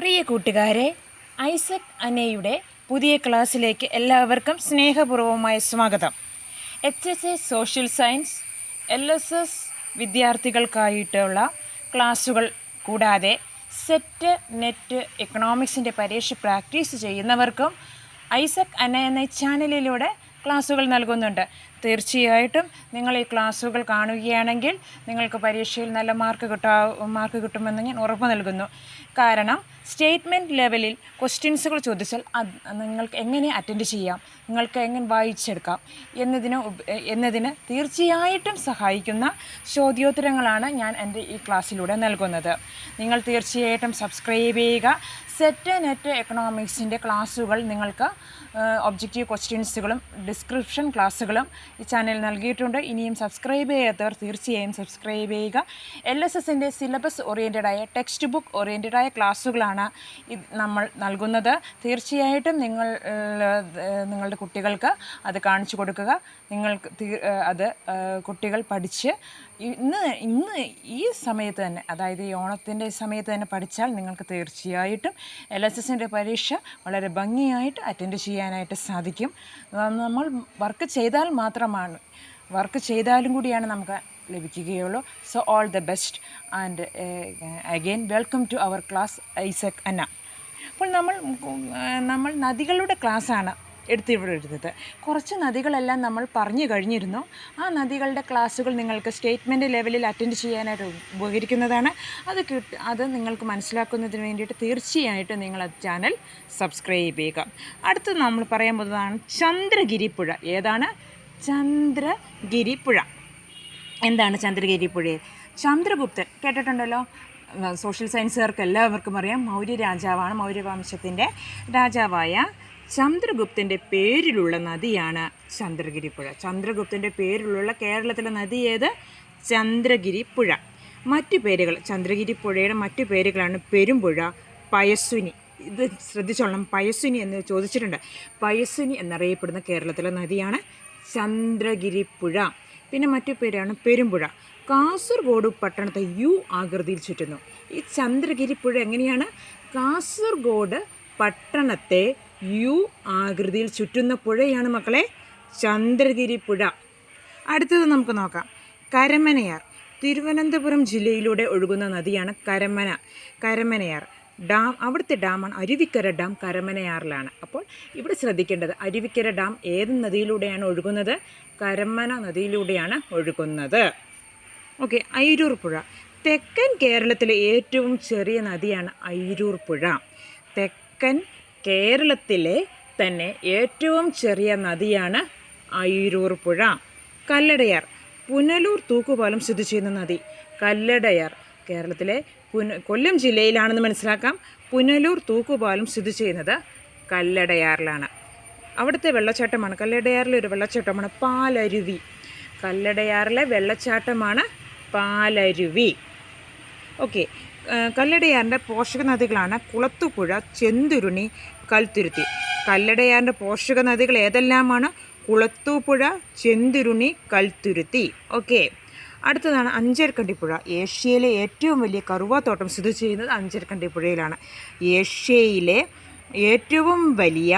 പ്രിയ കൂട്ടുകാരെ, ഐസക് അന്നയുടെ പുതിയ ക്ലാസ്സിലേക്ക് എല്ലാവർക്കും സ്നേഹപൂർവമായ സ്വാഗതം. HSA സോഷ്യൽ സയൻസ് LSS വിദ്യാർത്ഥികൾക്കായിട്ടുള്ള ക്ലാസ്സുകൾ കൂടാതെ സെറ്റ് നെറ്റ് എക്കണോമിക്സിൻ്റെ പരീക്ഷ പ്രാക്ടീസ് ചെയ്യുന്നവർക്കും ഐസക് അന്ന എന്ന ചാനലിലൂടെ ക്ലാസ്സുകൾ നൽകുന്നുണ്ട്. തീർച്ചയായിട്ടും നിങ്ങൾ ഈ ക്ലാസ്സുകൾ കാണുകയാണെങ്കിൽ നിങ്ങൾക്ക് പരീക്ഷയിൽ നല്ല മാർക്ക് കിട്ടുമെന്ന് ഞാൻ ഉറപ്പ് നൽകുന്നു. കാരണം സ്റ്റേറ്റ്മെൻറ്റ് ലെവലിൽ ക്വസ്റ്റ്യൻസുകൾ ചോദിച്ചാൽ നിങ്ങൾക്ക് എങ്ങനെ അറ്റൻഡ് ചെയ്യാം, നിങ്ങൾക്ക് എങ്ങനെ വായിച്ചെടുക്കാം എന്നതിന് തീർച്ചയായിട്ടും സഹായിക്കുന്ന ചോദ്യോത്തരങ്ങളാണ് ഞാൻ എൻ്റെ ഈ ക്ലാസ്സിലൂടെ നൽകുന്നത്. നിങ്ങൾ തീർച്ചയായിട്ടും സബ്സ്ക്രൈബ് ചെയ്യുക. സെറ്റ് നെറ്റ് എക്കണോമിക്സിൻ്റെ ക്ലാസ്സുകൾ നിങ്ങൾക്ക് ഒബ്ജക്റ്റീവ് ക്വസ്റ്റ്യൻസുകളും ഡിസ്ക്രിപ്ഷൻ ക്ലാസ്സുകളും ഈ ചാനൽ നൽകിയിട്ടുണ്ട്. ഇനിയും സബ്സ്ക്രൈബ് ചെയ്യാത്തവർ തീർച്ചയായും സബ്സ്ക്രൈബ് ചെയ്യുക. LSSൻ്റെ സിലബസ് ഓറിയൻറ്റഡായ ടെക്സ്റ്റ് ബുക്ക് ഓറിയൻറ്റഡായ ക്ലാസ്സുകളാണ് നമ്മൾ നൽകുന്നത്. തീർച്ചയായിട്ടും നിങ്ങളുടെ കുട്ടികൾക്ക് അത് കാണിച്ചു കൊടുക്കുക. അത് കുട്ടികൾ പഠിച്ച് ഇന്ന് ഈ സമയത്ത് തന്നെ, അതായത് ഈ ഓണത്തിൻ്റെ സമയത്ത് തന്നെ പഠിച്ചാൽ നിങ്ങൾക്ക് തീർച്ചയായിട്ടും LSSൻ്റെ പരീക്ഷ വളരെ ഭംഗിയായിട്ട് അറ്റൻഡ് ചെയ്യാനായിട്ട് സാധിക്കും. നമ്മൾ വർക്ക് ചെയ്താലും കൂടിയാണ് നമുക്ക് ലഭിക്കുകയുള്ളൂ. So all the best and again welcome to our class Isaac Anna. അപ്പോൾ നമ്മൾ നദികളുടെ ക്ലാസ്സാണ് എടുത്തത്. കുറച്ച് നദികളെല്ലാം നമ്മൾ പറഞ്ഞു കഴിഞ്ഞിരുന്നു. ആ നദികളുടെ ക്ലാസ്സുകൾ നിങ്ങൾക്ക് സ്റ്റേറ്റ്മെൻറ്റ് ലെവലിൽ അറ്റൻഡ് ചെയ്യാനായിട്ട് ഉപകരിക്കുന്നതാണ്. അത് നിങ്ങൾക്ക് മനസ്സിലാക്കുന്നതിന് വേണ്ടിയിട്ട് തീർച്ചയായിട്ടും നിങ്ങൾ ചാനൽ സബ്സ്ക്രൈബ് ചെയ്യുക. അടുത്ത് നമ്മൾ പറയാൻ പോകുന്നതാണ് ചന്ദ്രഗിരി പുഴ. ഏതാണ് ചന്ദ്രഗിരി പുഴ? എന്താണ് ചന്ദ്രഗിരി പുഴ? ചന്ദ്രഗുപ്തൻ കേട്ടിട്ടുണ്ടല്ലോ. സോഷ്യൽ സയൻസുകാർക്ക് എല്ലാവർക്കും അറിയാം. മൗര്യവംശത്തിൻ്റെ രാജാവായ ചന്ദ്രഗുപ്തൻ്റെ പേരിലുള്ള നദിയാണ് ചന്ദ്രഗിരി പുഴ. ചന്ദ്രഗുപ്തൻ്റെ പേരിലുള്ള കേരളത്തിലെ നദി ഏത്? ചന്ദ്രഗിരി പുഴ. മറ്റു പേരുകൾ, ചന്ദ്രഗിരി പുഴയുടെ മറ്റു പേരുകളാണ് പെരുമ്പുഴ, പയസ്വിനി. ഇത് ശ്രദ്ധിച്ചോളണം, പയസ്വിനി എന്ന് ചോദിച്ചിട്ടുണ്ട്. പയസ്വിനി എന്നറിയപ്പെടുന്ന കേരളത്തിലെ നദിയാണ് ചന്ദ്രഗിരി പുഴ. പിന്നെ മറ്റു പേരാണ് പെരുമ്പുഴ. കാസർഗോഡ് പട്ടണത്തെ യു ആകൃതിയിൽ ചുറ്റുന്നു. ഈ ചന്ദ്രഗിരി പുഴ എങ്ങനെയാണ്? കാസർഗോഡ് പട്ടണത്തെ യു ആകൃതിയിൽ ചുറ്റുന്ന പുഴയാണ് മക്കളെ ചന്ദ്രഗിരി പുഴ. അടുത്തത് നമുക്ക് നോക്കാം. കരമനയാർ. തിരുവനന്തപുരം ജില്ലയിലൂടെ ഒഴുകുന്ന നദിയാണ് കരമനയാർ ഡാം. അവിടുത്തെ ഡാമാണ് അരുവിക്കര ഡാം. കരമനയാറിലാണ്. അപ്പോൾ ഇവിടെ ശ്രദ്ധിക്കേണ്ടത്, അരുവിക്കര ഡാം ഏത് നദിയിലൂടെയാണ് ഒഴുകുന്നത്? കരമന നദിയിലൂടെയാണ് ഒഴുകുന്നത്. ഓക്കെ. അയിരൂർ പുഴ. തെക്കൻ കേരളത്തിലെ ഏറ്റവും ചെറിയ നദിയാണ് അയിരൂർ പുഴ. തെക്കൻ കേരളത്തിലെ തന്നെ ഏറ്റവും ചെറിയ നദിയാണ് അയിരൂർ പുഴ. കല്ലടയാർ. പുനലൂർ തൂക്കുപാലം സ്ഥിതി ചെയ്യുന്ന നദി. കല്ലടയാർ കേരളത്തിലെ കൊല്ലം ജില്ലയിലാണെന്ന് മനസ്സിലാക്കാം. പുനലൂർ തൂക്കുപാലം സ്ഥിതി ചെയ്യുന്നത് കല്ലടയാറിലാണ്. അവിടുത്തെ വെള്ളച്ചാട്ടമാണ്, കല്ലടയാറിലെ ഒരു വെള്ളച്ചാട്ടമാണ് പാലരുവി. കല്ലടയാറിലെ വെള്ളച്ചാട്ടമാണ് പാലരുവി. ഓക്കെ. കല്ലടയാറിൻ്റെ പോഷക നദികളാണ് കുളത്തുപുഴ, ചെന്തുരുണി, കൽത്തുരുത്തി. കല്ലടയാറിൻ്റെ പോഷക നദികൾ ഏതെല്ലാമാണ്? കുളത്തുപുഴ, ചെന്തുരുണി, കൽത്തുരുത്തി. ഓക്കെ. അടുത്തതാണ് അഞ്ചരക്കണ്ടി പുഴ. ഏഷ്യയിലെ ഏറ്റവും വലിയ കറുവാത്തോട്ടം സ്ഥിതി ചെയ്യുന്നത് അഞ്ചരക്കണ്ടി പുഴയിലാണ്. ഏഷ്യയിലെ ഏറ്റവും വലിയ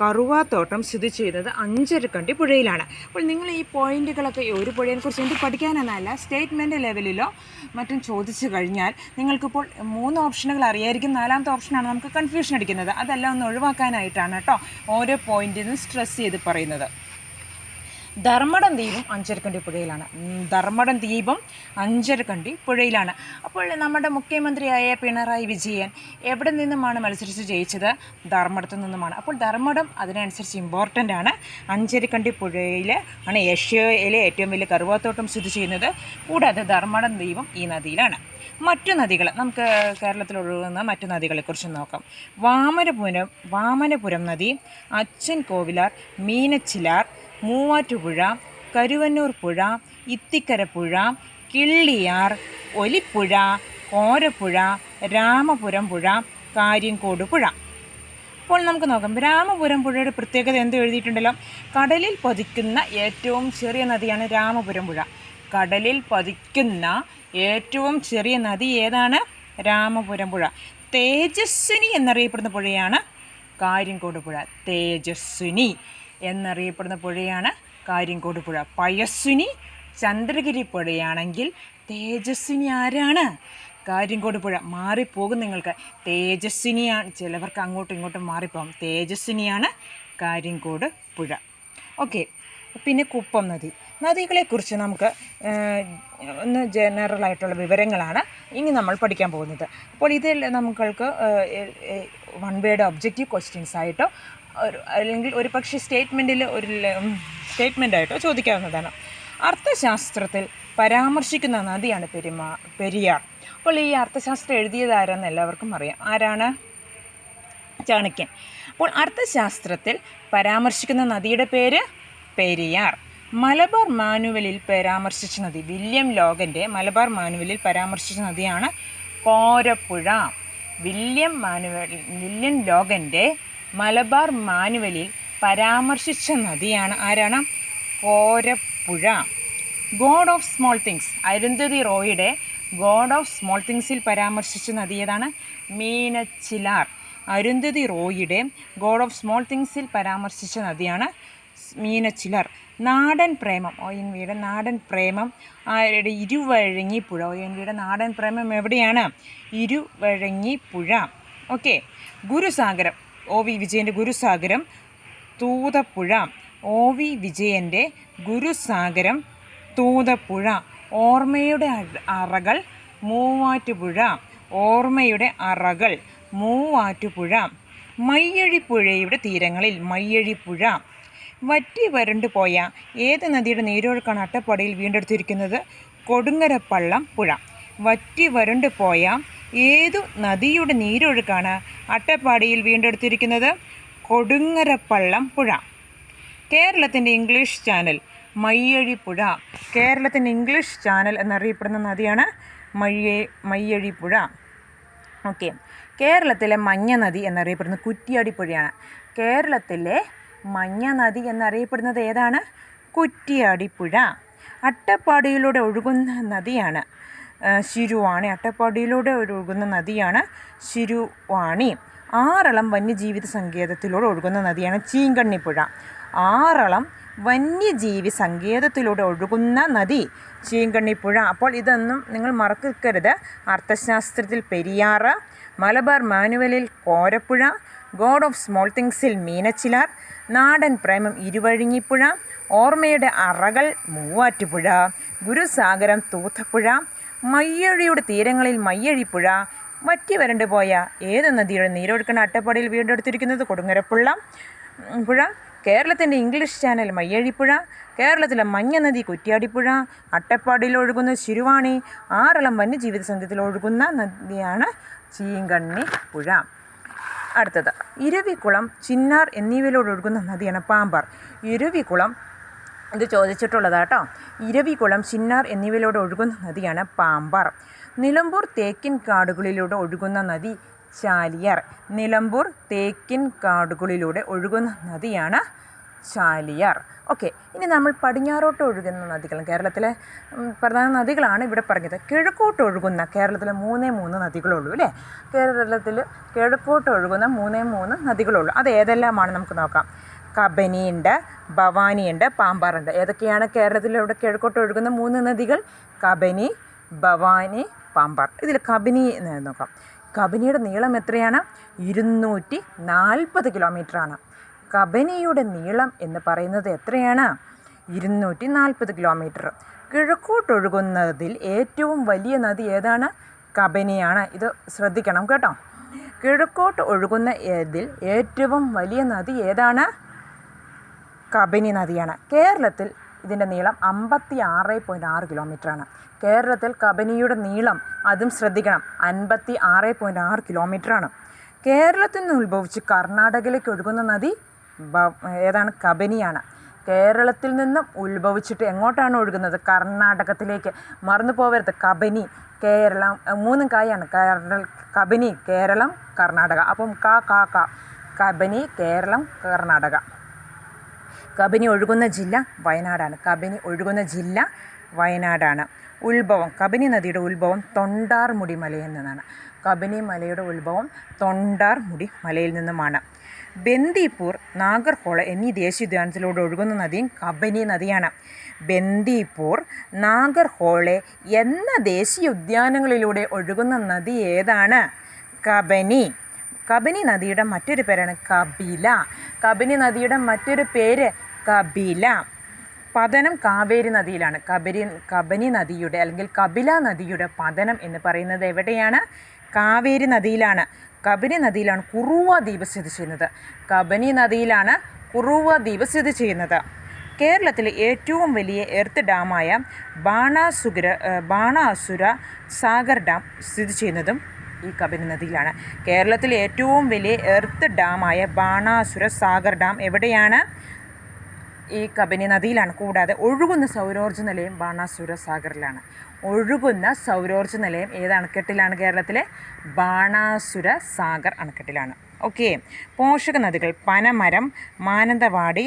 കറുവാത്തോട്ടം സ്ഥിതി ചെയ്യുന്നത് അഞ്ചരക്കണ്ടി പുഴയിലാണ്. അപ്പോൾ നിങ്ങൾ ഈ പോയിന്റുകളൊക്കെ, ഒരു പുഴയെക്കുറിച്ച് എന്ത് പഠിക്കാനെന്നല്ല, സ്റ്റേറ്റ്മെൻറ്റ് ലെവലിലോ മറ്റും ചോദിച്ചു കഴിഞ്ഞാൽ നിങ്ങൾക്കിപ്പോൾ 3 ഓപ്ഷനുകൾ അറിയായിരിക്കും. 4ാമത്തെ ഓപ്ഷനാണ് നമുക്ക് കൺഫ്യൂഷൻ അടിക്കുന്നത്. അതെല്ലാം ഒന്ന് ഒഴിവാക്കാനായിട്ടാണ് കേട്ടോ ഓരോ പോയിന്റിനും സ്ട്രെസ് ചെയ്ത് പറയുന്നത്. ധർമ്മടം ദ്വീപും അഞ്ചരക്കണ്ടി പുഴയിലാണ്. ധർമ്മടം ദ്വീപും അഞ്ചരക്കണ്ടി പുഴയിലാണ്. അപ്പോൾ നമ്മുടെ മുഖ്യമന്ത്രിയായ പിണറായി വിജയൻ എവിടെ നിന്നുമാണ് മത്സരിച്ച് ജയിച്ചത്? ധർമ്മടത്തു നിന്നുമാണ്. അപ്പോൾ ധർമ്മടം അതിനനുസരിച്ച് ഇമ്പോർട്ടൻ്റ് ആണ്. അഞ്ചരക്കണ്ടി പുഴയിൽ ആണ് ഏഷ്യയിലെ ഏറ്റവും വലിയ കറുവാത്തോട്ടം സ്ഥിതി ചെയ്യുന്നത്. കൂടാതെ ധർമ്മടം ദ്വീപും ഈ നദിയിലാണ്. മറ്റു നദികൾ, നമുക്ക് കേരളത്തിൽ ഒഴുകുന്ന മറ്റു നദികളെക്കുറിച്ച് നോക്കാം. വാമനപുരം നദി, അച്ചൻ കോവിലാർ, മീനച്ചിലാർ, മൂവാറ്റുപുഴ, കരുവന്നൂർ പുഴ, ഇത്തിക്കര പുഴ, കിള്ളിയാർ, ഒലിപ്പുഴ, കോരപ്പുഴ, രാമപുരം പുഴ, കാര്യങ്കോട് പുഴ. അപ്പോൾ നമുക്ക് നോക്കാം. രാമപുരം പുഴയുടെ പ്രത്യേകത എന്ത് എഴുതിയിട്ടുണ്ടല്ലോ? കടലിൽ പതിക്കുന്ന ഏറ്റവും ചെറിയ നദിയാണ് രാമപുരം പുഴ. കടലിൽ പതിക്കുന്ന ഏറ്റവും ചെറിയ നദി ഏതാണ്? രാമപുരം പുഴ. തേജസ്വിനി എന്നറിയപ്പെടുന്ന പുഴയാണ് കാര്യംകോട് പുഴ. തേജസ്വിനി എന്നറിയപ്പെടുന്ന പുഴയാണ് കാര്യംകോട് പുഴ. പയസ്വിനി ചന്ദ്രഗിരി പുഴയാണെങ്കിൽ തേജസ്വിനി ആരാണ്? കാര്യംകോട് പുഴ. മാറിപ്പോകും നിങ്ങൾക്ക്. തേജസ്വിനിയാണ്, ചിലവർക്ക് അങ്ങോട്ടും ഇങ്ങോട്ടും മാറിപ്പോകും. തേജസ്വിനിയാണ് കാര്യംകോട് പുഴ. ഓക്കെ. പിന്നെ കുപ്പം നദി. നദികളെക്കുറിച്ച് നമുക്ക് ഒന്ന് ജനറലായിട്ടുള്ള വിവരങ്ങളാണ് ഇനി നമ്മൾ പഠിക്കാൻ പോകുന്നത്. അപ്പോൾ ഇതിൽ നമ്മൾക്ക് വൺ വേർഡ് ഒബ്ജക്റ്റീവ് ക്വസ്റ്റ്യൻസ് ആയിട്ടോ അല്ലെങ്കിൽ ഒരു പക്ഷേ സ്റ്റേറ്റ്മെൻറ്റായിട്ടോ ചോദിക്കാവുന്നതാണ്. അർത്ഥശാസ്ത്രത്തിൽ പരാമർശിക്കുന്ന നദിയാണ് പെരിയാർ. അപ്പോൾ ഈ അർത്ഥശാസ്ത്രം എഴുതിയതാരെന്ന് എല്ലാവർക്കും അറിയാം. ആരാണ്? ചാണക്യൻ. അപ്പോൾ അർത്ഥശാസ്ത്രത്തിൽ പരാമർശിക്കുന്ന നദിയുടെ പേര് പെരിയാർ. മലബാർ മാനുവലിൽ പരാമർശിച്ച നദി, വില്യം ലോഗൻ്റെ മലബാർ മാനുവലിൽ പരാമർശിച്ച നദിയാണ് കോരപ്പുഴ. വില്യം ലോഗൻ്റെ മലബാർ മാനുവലിൽ പരാമർശിച്ച നദിയാണ് ആരാണ്? Korapuzha. God of small things, Arundhati റോയുടെ ഗോഡ് ഓഫ് സ്മോൾ തിങ്സിൽ പരാമർശിച്ച നദി ഏതാണ്? മീനച്ചിലാർ. അരുന്ധതി റോയുടെ ഗോഡ് ഓഫ് സ്മോൾ തിങ്സിൽ പരാമർശിച്ച നദിയാണ് മീനച്ചിലാർ. നാടൻ പ്രേമം, ONVയുടെ നാടൻ പ്രേമം ആരുടെ? ഇരുവഴങ്ങിപ്പുഴ. ONVയുടെ നാടൻ പ്രേമം എവിടെയാണ്? ഇരുവഴങ്ങിപ്പുഴ. ഓക്കെ. ഗുരുസാഗരം, OV വിജയൻ്റെ ഗുരുസാഗരം തൂതപ്പുഴ. OV വിജയൻ്റെ ഗുരുസാഗരം തൂതപ്പുഴ. ഓർമ്മയുടെ അറകൾ മൂവാറ്റുപുഴ. ഓർമ്മയുടെ അറകൾ മൂവാറ്റുപുഴ. മയ്യഴിപ്പുഴയുടെ തീരങ്ങളിൽ മയ്യഴിപ്പുഴ. വറ്റി വരണ്ടു പോയ ഏത് നദിയുടെ നീരൊഴുക്കാണ് അട്ടപ്പാടിയിൽ വീണ്ടെടുത്തിരിക്കുന്നത്? കൊടുങ്ങരപ്പള്ളം പുഴ. വറ്റി വരണ്ടു പോയ ഏതു നദിയുടെ നീരൊഴുക്കാണ് അട്ടപ്പാടിയിൽ വീണ്ടെടുത്തിരിക്കുന്നത്? കൊടുങ്ങരപ്പള്ളം പുഴ. കേരളത്തിൻ്റെ ഇംഗ്ലീഷ് ചാനൽ മയ്യഴിപ്പുഴ. കേരളത്തിൻ്റെ ഇംഗ്ലീഷ് ചാനൽ എന്നറിയപ്പെടുന്ന നദിയാണ് മയ്യഴിപ്പുഴ. ഓക്കെ. കേരളത്തിലെ മഞ്ഞ നദി എന്നറിയപ്പെടുന്നത് കുറ്റ്യാടിപ്പുഴയാണ്. കേരളത്തിലെ മഞ്ഞ നദി എന്നറിയപ്പെടുന്നത് ഏതാണ്? കുറ്റ്യാടിപ്പുഴ. അട്ടപ്പാടിയിലൂടെ ഒഴുകുന്ന നദിയാണ് ശിരുവാണി. അട്ടപ്പാടിയിലൂടെ ഒഴുകുന്ന നദിയാണ് ശിരുവാണി. ആറളം വന്യജീവിത സങ്കേതത്തിലൂടെ ഒഴുകുന്ന നദിയാണ് ചീങ്കണ്ണിപ്പുഴ. ആറളം വന്യജീവി സങ്കേതത്തിലൂടെ ഒഴുകുന്ന നദി ചീങ്കണ്ണിപ്പുഴ. അപ്പോൾ ഇതൊന്നും നിങ്ങൾ മറക്കരുത്. അർത്ഥശാസ്ത്രത്തിൽ പെരിയാർ, മലബാർ മാനുവലിൽ കോരപ്പുഴ, ഗോഡ് ഓഫ് സ്മോൾ തിങ്സിൽ മീനച്ചിലാർ, നാടൻ പ്രേമം ഇരുവഴിങ്ങിപ്പുഴ, ഓർമ്മയുടെ അറകൾ മൂവാറ്റുപുഴ, ഗുരുസാഗരം തൂതപ്പുഴ, മയ്യഴിയുടെ തീരങ്ങളിൽ മയ്യഴിപ്പുഴ. വറ്റി വരണ്ടു പോയ ഏത് നദിയുടെ നീരൊഴുക്കാണ് അട്ടപ്പാടിയിൽ വീണ്ടെടുത്തിരിക്കുന്നത്? കൊടുങ്ങരപ്പള്ളം പുഴ. കേരളത്തിൻ്റെ ഇംഗ്ലീഷ് ചാനൽ മയ്യഴിപ്പുഴ. കേരളത്തിലെ മഞ്ഞ നദി കുറ്റ്യാടിപ്പുഴ. അട്ടപ്പാടിയിൽ ഒഴുകുന്ന ശിരുവാണി. ആറളം വന്യജീവിത സങ്കേതത്തിൽ ഒഴുകുന്ന നദിയാണ് ചീങ്കണ്ണിപ്പുഴ. അടുത്തത് ഇരവികുളം, ചിന്നാർ എന്നിവയിലൂടെ ഒഴുകുന്ന നദിയാണ് പാമ്പാർ. ഇരവികുളം ഇത് ചോദിച്ചിട്ടുള്ളതാട്ടോ. ഇരവികുളം, ചിന്നാർ എന്നിവയിലൂടെ ഒഴുകുന്ന നദിയാണ് പാമ്പാർ. നിലമ്പൂർ തേക്കിൻ കാടുകളിലൂടെ ഒഴുകുന്ന നദി ചാലിയാർ. നിലമ്പൂർ തേക്കിൻ കാടുകളിലൂടെ ഒഴുകുന്ന നദിയാണ് ചാലിയാർ. ഓക്കെ. ഇനി നമ്മൾ പടിഞ്ഞാറോട്ട് ഒഴുകുന്ന നദികൾ, കേരളത്തിലെ പ്രധാന നദികളാണ് ഇവിടെ പറഞ്ഞത്. കിഴക്കോട്ട് ഒഴുകുന്ന കേരളത്തിലെ 3 നദികളുള്ളൂ അല്ലേ? കേരളത്തിൽ കിഴക്കോട്ട് ഒഴുകുന്ന 3 നദികളുള്ളൂ. അത് ഏതെല്ലാമാണ് നമുക്ക് നോക്കാം. കബനിയുണ്ട്, ഭവാനിയുണ്ട്, പാമ്പാറുണ്ട്. ഏതൊക്കെയാണ് കേരളത്തിലൂടെ കിഴക്കോട്ട് ഒഴുകുന്ന 3 നദികൾ? കബനി, ഭവാനി, പാമ്പാർ. ഇതിൽ കബനി എന്ന് നോക്കാം. കബനിയുടെ നീളം എത്രയാണ്? 240 കിലോമീറ്ററാണ്. കബനിയുടെ നീളം എന്ന് പറയുന്നത് എത്രയാണ്? 240 കിലോമീറ്റർ. കിഴക്കോട്ടൊഴുകുന്നതിൽ ഏറ്റവും വലിയ നദി ഏതാണ്? കബനിയാണ്. ഇത് ശ്രദ്ധിക്കണം കേട്ടോ. കിഴക്കോട്ട് ഒഴുകുന്ന ഇതിൽ ഏറ്റവും വലിയ നദി ഏതാണ്? കബനി നദിയാണ്. കേരളത്തിൽ ഇതിൻ്റെ നീളം 56.6 കിലോമീറ്ററാണ്. കേരളത്തിൽ കബനിയുടെ നീളം, അതും ശ്രദ്ധിക്കണം, 56.6 കിലോമീറ്ററാണ്. കേരളത്തിൽ നിന്ന് ഉത്ഭവിച്ച് കർണാടകയിലേക്ക് ഒഴുകുന്ന നദി ഏതാണ്? കബനിയാണ്. കേരളത്തിൽ നിന്നും ഉത്ഭവിച്ചിട്ട് എങ്ങോട്ടാണ് ഒഴുകുന്നത്? കർണാടകത്തിലേക്ക്. മറന്നു പോവരുത്. കബനി, കേരളം, 3 കായാണ്. കബനി, കേരളം, കർണാടക. അപ്പം കബനി, കേരളം, കർണാടക. കബനി ഒഴുകുന്ന ജില്ല വയനാടാണ്. കബനി ഒഴുകുന്ന ജില്ല വയനാടാണ്. ഉത്ഭവം, കബനി നദിയുടെ ഉത്ഭവം തൊണ്ടാർമുടി മലയിൽ നിന്നാണ്. കബനി മലയുടെ ഉത്ഭവം തൊണ്ടാർമുടി മലയിൽ നിന്നുമാണ്. ബന്ദിപ്പൂർ, നാഗർഹോള എന്നീ ദേശീയോദ്യാനത്തിലൂടെ ഒഴുകുന്ന നദിയും കബനി നദിയാണ്. ബന്ദിപ്പൂർ, നാഗർഹോളെ എന്ന ദേശീയോദ്യാനങ്ങളിലൂടെ ഒഴുകുന്ന നദി ഏതാണ്? കബനി. കബനി നദിയുടെ മറ്റൊരു പേരാണ് കപില. കബനി നദിയുടെ മറ്റൊരു പേര് കപില. പതനം കാവേരി നദിയിലാണ്. കബനി നദിയുടെ അല്ലെങ്കിൽ കപില നദിയുടെ പതനം എന്ന് പറയുന്നത് എവിടെയാണ്? കാവേരി നദിയിലാണ്. കബനി നദിയിലാണ് കുറുവ ദ്വീപ് സ്ഥിതി ചെയ്യുന്നത്. കബനി നദിയിലാണ് കുറുവ ദ്വീപ് സ്ഥിതി ചെയ്യുന്നത്. കേരളത്തിലെ ഏറ്റവും വലിയ എർത്ത് ഡാമായ ബാണാസുര സാഗർ ഡാം സ്ഥിതി ചെയ്യുന്നതും ഈ കബനി നദിയിലാണ്. കേരളത്തിലെ ഏറ്റവും വലിയ എർത്ത് ഡാമായ ബാണാസുര സാഗർ ഡാം എവിടെയാണ്? ഈ കബനി നദിയിലാണ്. കൂടാതെ ഒഴുകുന്ന സൗരോർജ്ജ നിലയം ബാണാസുര സാഗറിലാണ്. ഒഴുകുന്ന സൗരോർജ്ജ നിലയം ഏത് അണക്കെട്ടിലാണ്? കേരളത്തിലെ ബാണാസുര സാഗർ അണക്കെട്ടിലാണ്. ഓക്കെ. പോഷക നദികൾ പനമരം, മാനന്തവാടി,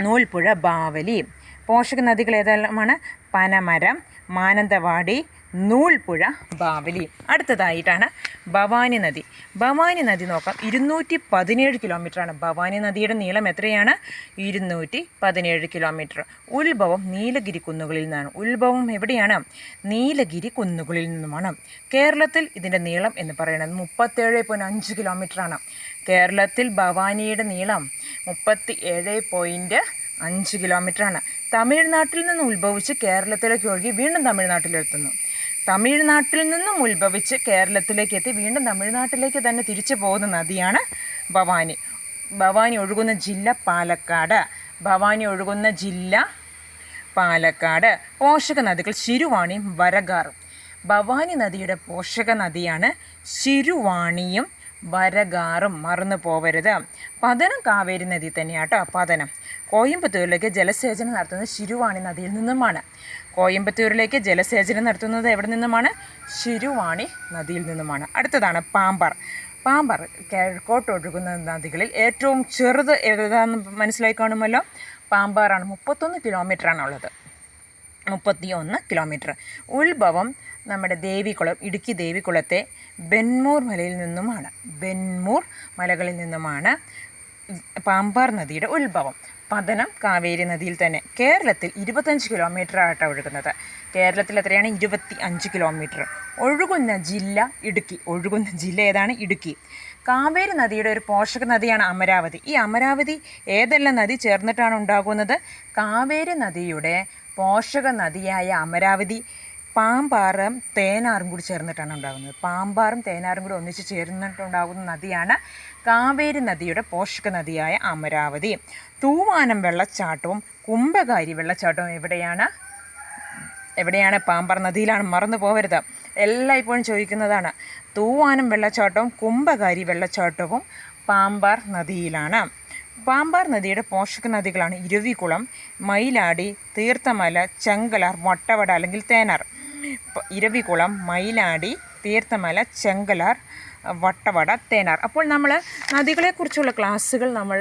നൂൽപ്പുഴ, ബാവലി. പോഷക നദികൾ ഏതെല്ലാമാണ്? പനമരം, മാനന്തവാടി, നൂൽപ്പുഴ, ബാവലി. അടുത്തതായിട്ടാണ് ഭവാനി നദി. ഭവാനി നദി നോക്കാം. 217 കിലോമീറ്ററാണ്. ഭവാനി നദിയുടെ നീളം എത്രയാണ്? 217 കിലോമീറ്റർ. ഉത്ഭവം നീലഗിരി കുന്നുകളിൽ നിന്നാണ്. ഉത്ഭവം എവിടെയാണ്? നീലഗിരി കുന്നുകളിൽ നിന്നുമാണ്. കേരളത്തിൽ ഇതിൻ്റെ നീളം എന്ന് പറയുന്നത് 37.5 കിലോമീറ്ററാണ്. കേരളത്തിൽ ഭവാനിയുടെ നീളം 37.5 കിലോമീറ്ററാണ്. തമിഴ്നാട്ടിൽ നിന്ന് ഉത്ഭവിച്ച് കേരളത്തിലേക്ക് ഒഴുകി വീണ്ടും തമിഴ്നാട്ടിലെത്തുന്നു. തമിഴ്നാട്ടിൽ നിന്നും ഉത്ഭവിച്ച് കേരളത്തിലേക്ക് എത്തി വീണ്ടും തമിഴ്നാട്ടിലേക്ക് തന്നെ തിരിച്ചു പോകുന്ന നദിയാണ് ഭവാനി. ഭവാനി ഒഴുകുന്ന ജില്ല പാലക്കാട്. ഭവാനി ഒഴുകുന്ന ജില്ല പാലക്കാട്. പോഷക നദികൾ ശിരുവാണിയും വരഗാറും. ഭവാനി നദിയുടെ പോഷക നദിയാണ് ശിരുവാണിയും വരഗാറും. മറന്നു പോവരുത്. പതനം കാവേരി നദി തന്നെയാട്ടോ. പതനം കോയമ്പത്തൂരിലേക്ക് ജലസേചനം നടത്തുന്നത് ശിരുവാണി നദിയിൽ നിന്നുമാണ്. കോയമ്പത്തൂരിലേക്ക് ജലസേചനം നടത്തുന്നത് എവിടെ നിന്നുമാണ്? ശിരുവാണി നദിയിൽ നിന്നുമാണ്. അടുത്തതാണ് പാമ്പാർ. പാമ്പാർ കിഴക്കോട്ട് ഒഴുകുന്ന നദികളിൽ ഏറ്റവും ചെറുത് ഏതാണെന്ന് മനസ്സിലായി കാണുമല്ലോ. പാമ്പാറാണ്. 31 കിലോമീറ്ററാണ് ഉള്ളത്. 31 കിലോമീറ്റർ. ഉത്ഭവം നമ്മുടെ ദേവികുളം, ഇടുക്കി ദേവികുളത്തെ ബെന്മൂർ മലയിൽ നിന്നുമാണ്. ബെന്മൂർ മലകളിൽ നിന്നുമാണ് പാമ്പാർ നദിയുടെ ഉത്ഭവം. പതനം കാവേരി നദിയിൽ തന്നെ. കേരളത്തിൽ 25 കിലോമീറ്റർ ആയിട്ടാണ് ഒഴുകുന്നത്. കേരളത്തിൽ എത്രയാണ്? 25 കിലോമീറ്റർ. ഒഴുകുന്ന ജില്ല ഇടുക്കി. ഒഴുകുന്ന ജില്ല ഏതാണ്? ഇടുക്കി. കാവേരി നദിയുടെ ഒരു പോഷക നദിയാണ് അമരാവതി. ഈ അമരാവതി ഏതെല്ലാം നദി ചേർന്നിട്ടാണ് ഉണ്ടാകുന്നത്? കാവേരി നദിയുടെ പോഷക നദിയായ അമരാവതി പാമ്പാറും തേനാറും കൂടി ചേർന്നിട്ടാണ് ഉണ്ടാകുന്നത്. പാമ്പാറും തേനാറും കൂടി ഒന്നിച്ച് ചേർന്നിട്ടുണ്ടാകുന്ന നദിയാണ് കാവേരി നദിയുടെ പോഷക നദിയായ അമരാവതി. തൂവാനം വെള്ളച്ചാട്ടവും കുംഭകാരി വെള്ളച്ചാട്ടവും എവിടെയാണ്? പാമ്പാർ നദിയിലാണ്. മറന്നു പോകരുത്. എല്ലാം ഇപ്പോഴും ചോദിക്കുന്നതാണ്. തൂവാനം വെള്ളച്ചാട്ടവും കുംഭകാരി വെള്ളച്ചാട്ടവും പാമ്പാർ നദിയിലാണ്. പാമ്പാർ നദിയുടെ പോഷക നദികളാണ് ഇരവികുളം, മയിലാടി, തീർത്ഥമല, ചെങ്കലാർ, വട്ടവട അല്ലെങ്കിൽ തേനാർ. ഇരവികുളം, മയിലാടി, തീർത്ഥമല, ചെങ്കലാർ, വട്ടവട, തേനാർ. അപ്പോൾ നമ്മൾ നദികളെക്കുറിച്ചുള്ള ക്ലാസ്സുകൾ നമ്മൾ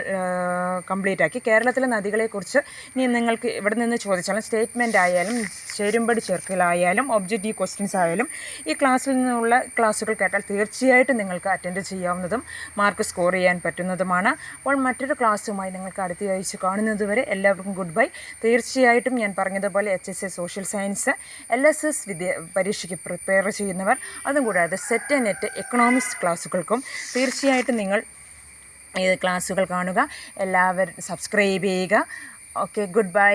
കംപ്ലീറ്റ് ആക്കി. കേരളത്തിലെ നദികളെക്കുറിച്ച് ഇനി നിങ്ങൾക്ക് ഇവിടെ നിന്ന് ചോദിച്ചാലും സ്റ്റേറ്റ്മെൻ്റ് ആയാലും ചേരുംപടി ചേർക്കലായാലും ഒബ്ജക്റ്റീവ് ക്വസ്റ്റ്യൻസ് ആയാലും ഈ ക്ലാസ്സിൽ നിന്നുള്ള ക്ലാസ്സുകൾ കേട്ടാൽ തീർച്ചയായിട്ടും നിങ്ങൾക്ക് അറ്റൻഡ് ചെയ്യാവുന്നതും മാർക്ക് സ്കോർ ചെയ്യാൻ പറ്റുന്നതുമാണ്. അപ്പോൾ മറ്റൊരു ക്ലാസ്സുമായി നിങ്ങൾക്ക് അടുത്ത ആഴ്ച കാണുന്നതുവരെ എല്ലാവർക്കും ഗുഡ് ബൈ. തീർച്ചയായിട്ടും ഞാൻ പറഞ്ഞതുപോലെ HSA സോഷ്യൽ സയൻസ്, LSS പരീക്ഷയ്ക്ക് പ്രിപ്പയർ ചെയ്യുന്നവർ, അതും കൂടാതെ സെറ്റ് നെറ്റ് എക്കണോമിക്സ് ക്ലാസ്സുകൾക്കും തീർച്ചയായിട്ടും നിങ്ങൾ ഈ ക്ലാസ്സുകൾ കാണുക. എല്ലാവരും സബ്സ്ക്രൈബ് ചെയ്യുക. Okay, good bye.